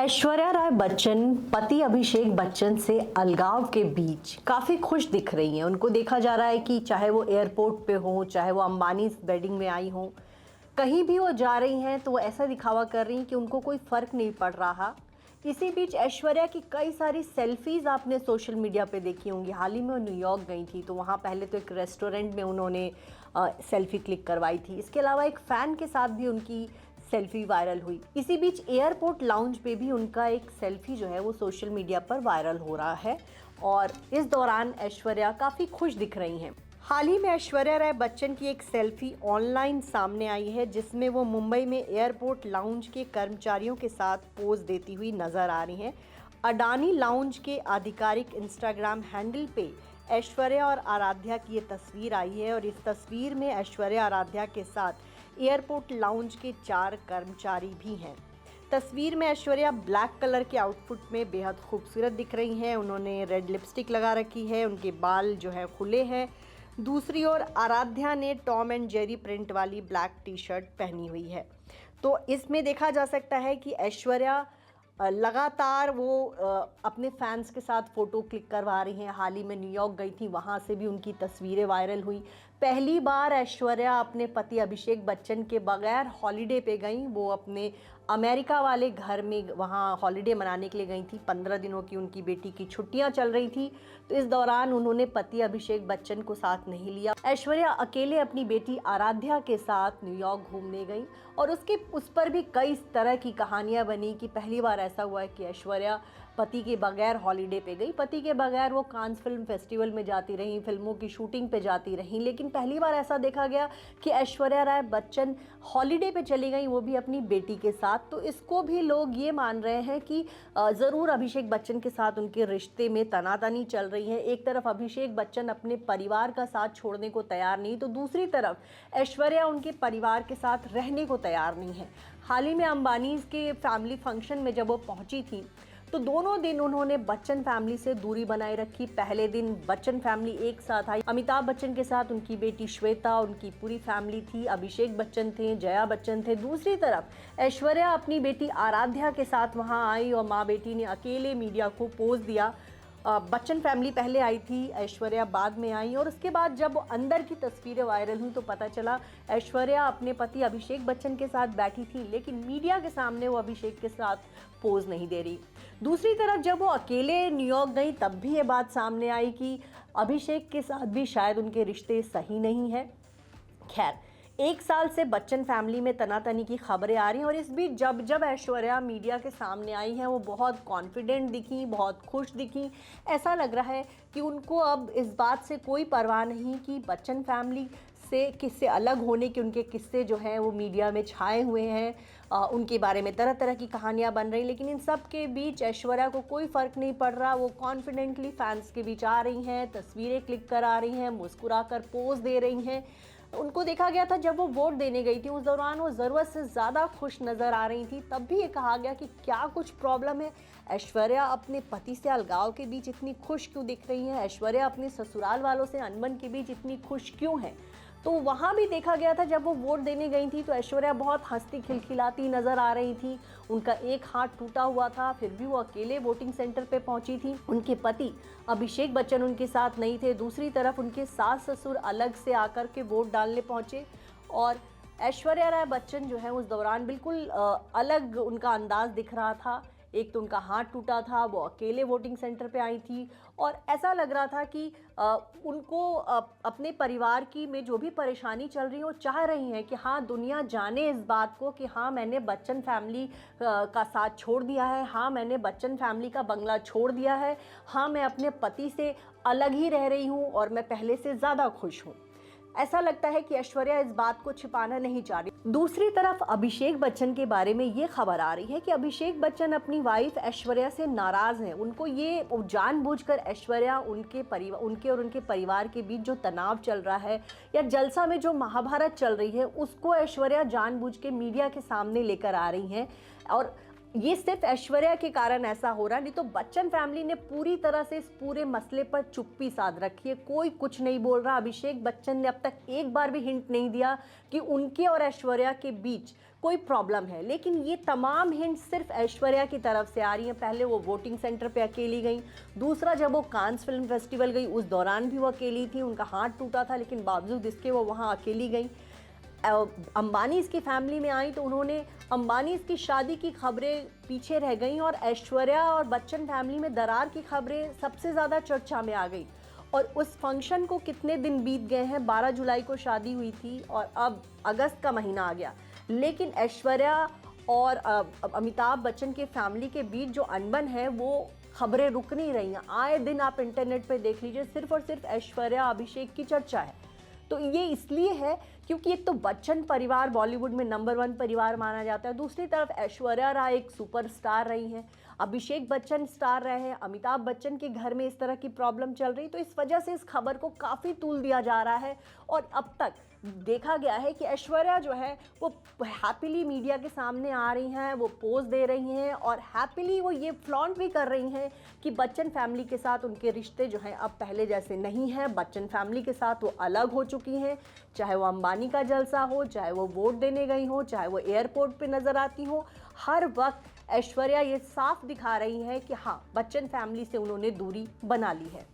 ऐश्वर्या राय बच्चन पति अभिषेक बच्चन से अलगाव के बीच काफी खुश दिख रही हैं। उनको देखा जा रहा है कि चाहे वो एयरपोर्ट पे हो, चाहे वो अंबानी वेडिंग में आई हो, कहीं भी वो जा रही हैं तो वो ऐसा दिखावा कर रही हैं कि उनको कोई फर्क नहीं पड़ रहा। इसी बीच ऐश्वर्या की कई सारी सेल्फीज आपने सोशल मीडिया पे देखी होंगी। हाल ही में वो न्यूयॉर्क गई थी तो वहाँ पहले तो एक रेस्टोरेंट में उन्होंने सेल्फी क्लिक करवाई थी। इसके अलावा एक फ़ैन के साथ भी उनकी सेल्फी वायरल हुई। इसी बीच एयरपोर्ट लाउंज पे भी उनका एक सेल्फी जो है वो सोशल मीडिया पर वायरल हो रहा है और इस दौरान ऐश्वर्या काफ़ी खुश दिख रही हैं। हाल ही में ऐश्वर्या राय बच्चन की एक सेल्फी ऑनलाइन सामने आई है जिसमें वो मुंबई में एयरपोर्ट लाउंज के कर्मचारियों के साथ पोज देती हुई नजर आ रही हैं। अडानी लाउंज के आधिकारिक इंस्टाग्राम हैंडल पे ऐश्वर्या और आराध्या की ये तस्वीर आई है और इस तस्वीर में ऐश्वर्या आराध्या के साथ एयरपोर्ट लाउंज के 4 कर्मचारी भी हैं। तस्वीर में ऐश्वर्या ब्लैक कलर के आउटफिट में बेहद खूबसूरत दिख रही हैं। उन्होंने रेड लिपस्टिक लगा रखी है, उनके बाल जो है खुले हैं। दूसरी ओर आराध्या ने टॉम एंड जेरी प्रिंट वाली ब्लैक टी शर्ट पहनी हुई है। तो इसमें देखा जा सकता है कि ऐश्वर्या लगातार वो अपने फैंस के साथ फ़ोटो क्लिक करवा रही हैं। हाल ही में न्यूयॉर्क गई थी, वहाँ से भी उनकी तस्वीरें वायरल हुई। पहली बार ऐश्वर्या अपने पति अभिषेक बच्चन के बगैर हॉलिडे पे गई। वो अपने अमेरिका वाले घर में वहाँ हॉलिडे मनाने के लिए गई थी। 15 दिनों की उनकी बेटी की छुट्टियाँ चल रही थी तो इस दौरान उन्होंने पति अभिषेक बच्चन को साथ नहीं लिया। ऐश्वर्या अकेले अपनी बेटी आराध्या के साथ न्यूयॉर्क घूमने गई और उस पर भी कई तरह की कहानियां बनी कि पहली बार ऐसा हुआ है कि ऐश्वर्या पति के बगैर हॉलिडे पे गई। पति के बगैर वो कांस फिल्म फेस्टिवल में जाती रहीं, फिल्मों की शूटिंग पे जाती रहीं, लेकिन पहली बार ऐसा देखा गया कि ऐश्वर्या राय बच्चन हॉलिडे पे चली गई, वो भी अपनी बेटी के साथ। तो इसको भी लोग ये मान रहे हैं कि ज़रूर अभिषेक बच्चन के साथ उनके रिश्ते में तनातनी चल रही है। एक तरफ अभिषेक बच्चन अपने परिवार का साथ छोड़ने को तैयार नहीं तो दूसरी तरफ ऐश्वर्या उनके परिवार के साथ रहने को तैयार नहीं है। हाल ही में अंबानी के फैमिली फंक्शन में जब वो पहुंची थी तो दोनों दिन उन्होंने बच्चन फैमिली से दूरी बनाए रखी। पहले दिन बच्चन फैमिली एक साथ आई, अमिताभ बच्चन के साथ उनकी बेटी श्वेता, उनकी पूरी फैमिली थी, अभिषेक बच्चन थे, जया बच्चन थे। दूसरी तरफ ऐश्वर्या अपनी बेटी आराध्या के साथ वहां आई और माँ बेटी ने अकेले मीडिया को पोज दिया। बच्चन फैमिली पहले आई थी, ऐश्वर्या बाद में आई और उसके बाद जब अंदर की तस्वीरें वायरल हुई तो पता चला ऐश्वर्या अपने पति अभिषेक बच्चन के साथ बैठी थी लेकिन मीडिया के सामने वो अभिषेक के साथ पोज नहीं दे रही। दूसरी तरफ जब वो अकेले न्यूयॉर्क गई तब भी ये बात सामने आई कि अभिषेक के साथ भी शायद उनके रिश्ते सही नहीं है। खैर, 1 साल से बच्चन फैमिली में तनातनी की खबरें आ रही हैं और इस बीच जब ऐश्वर्या मीडिया के सामने आई हैं वो बहुत कॉन्फिडेंट दिखी, बहुत खुश दिखी। ऐसा लग रहा है कि उनको अब इस बात से कोई परवाह नहीं कि बच्चन फैमिली से किससे अलग होने के उनके किस्से जो हैं वो मीडिया में छाए हुए हैं। उनके बारे में तरह तरह की कहानियां बन रही, लेकिन इन सब के बीच ऐश्वर्या को कोई फ़र्क नहीं पड़ रहा। वो कॉन्फिडेंटली फैंस के बीच आ रही हैं, तस्वीरें क्लिक करा रही हैं, मुस्कुराकर पोज दे रही हैं। उनको देखा गया था जब वो वोट देने गई थी, उस दौरान वो ज़रूरत से ज़्यादा खुश नज़र आ रही थी। तब भी ये कहा गया कि क्या कुछ प्रॉब्लम है, ऐश्वर्या अपने पति से अलगाव के बीच इतनी खुश क्यों दिख रही हैं, ऐश्वर्या अपने ससुराल वालों से अनबन के बीच इतनी खुश क्यों है। तो वहाँ भी देखा गया था जब वो वोट देने गई थी तो ऐश्वर्या बहुत हंसती खिलखिलाती नज़र आ रही थी। उनका एक हाथ टूटा हुआ था, फिर भी वो अकेले वोटिंग सेंटर पे पहुंची थी। उनके पति अभिषेक बच्चन उनके साथ नहीं थे। दूसरी तरफ उनके सास ससुर अलग से आकर के वोट डालने पहुंचे और ऐश्वर्या राय बच्चन जो है उस दौरान बिल्कुल अलग उनका अंदाज दिख रहा था। एक तो उनका हाथ टूटा था, वो अकेले वोटिंग सेंटर पे आई थी और ऐसा लग रहा था कि उनको अपने परिवार की में जो भी परेशानी चल रही है वो चाह रही हैं कि हाँ दुनिया जाने इस बात को कि हाँ मैंने बच्चन फैमिली का साथ छोड़ दिया है, हाँ मैंने बच्चन फैमिली का बंगला छोड़ दिया है, हाँ मैं अपने पति से अलग ही रह रही हूँ और मैं पहले से ज़्यादा खुश हूँ। ऐसा लगता है कि ऐश्वर्या इस बात को छिपाना नहीं चाह रही। दूसरी तरफ अभिषेक बच्चन के बारे में ये खबर आ रही है कि अभिषेक बच्चन अपनी वाइफ ऐश्वर्या से नाराज हैं। उनको ये जानबूझकर ऐश्वर्या उनके और उनके परिवार के बीच जो तनाव चल रहा है या जलसा में जो महाभारत चल रही है उसको ऐश्वर्या जानबूझ के मीडिया के सामने लेकर आ रही हैं और ये सिर्फ ऐश्वर्या के कारण ऐसा हो रहा है, नहीं तो बच्चन फैमिली ने पूरी तरह से इस पूरे मसले पर चुप्पी साध रखी है। कोई कुछ नहीं बोल रहा। अभिषेक बच्चन ने अब तक एक बार भी हिंट नहीं दिया कि उनके और ऐश्वर्या के बीच कोई प्रॉब्लम है, लेकिन ये तमाम हिंट सिर्फ ऐश्वर्या की तरफ से आ रही हैं। पहले वो वोटिंग सेंटर पे अकेली गई, दूसरा जब वो कांस फिल्म फेस्टिवल गई उस दौरान भी वो अकेली थी, उनका हाथ टूटा था, लेकिन बावजूद इसके वो वहाँ अकेली गई। अंबानी इसकी फैमिली में आई तो उन्होंने अंबानी की शादी की खबरें पीछे रह गई और ऐश्वर्या और बच्चन फैमिली में दरार की खबरें सबसे ज़्यादा चर्चा में आ गई। और उस फंक्शन को कितने दिन बीत गए हैं, 12 जुलाई को शादी हुई थी और अब अगस्त का महीना आ गया, लेकिन ऐश्वर्या और अमिताभ बच्चन के फैमिली के बीच जो अनबन है वो खबरें रुक नहीं रही हैं। आए दिन आप इंटरनेट पे देख लीजिए, सिर्फ और सिर्फ ऐश्वर्या अभिषेक की चर्चा है। तो ये इसलिए है क्योंकि एक तो बच्चन परिवार बॉलीवुड में नंबर 1 परिवार माना जाता है, दूसरी तरफ ऐश्वर्या राय एक सुपरस्टार रही हैं, अभिषेक बच्चन स्टार रहे हैं, अमिताभ बच्चन के घर में इस तरह की प्रॉब्लम चल रही, तो इस वजह से इस खबर को काफ़ी तूल दिया जा रहा है। और अब तक देखा गया है कि ऐश्वर्या जो है वो हैप्पीली मीडिया के सामने आ रही हैं, वो पोज दे रही हैं और हैप्पीली वो ये फ्लॉन्ट भी कर रही हैं कि बच्चन फैमिली के साथ उनके रिश्ते जो हैं अब पहले जैसे नहीं हैं। बच्चन फैमिली के साथ वो अलग हो चुकी हैं, चाहे वो अंबानी का जलसा हो, चाहे वो वोट देने गई हो, चाहे वो एयरपोर्ट पे नज़र आती हो, हर वक्त ऐश्वर्या ये साफ दिखा रही है कि हाँ, बच्चन फैमिली से उन्होंने दूरी बना ली है।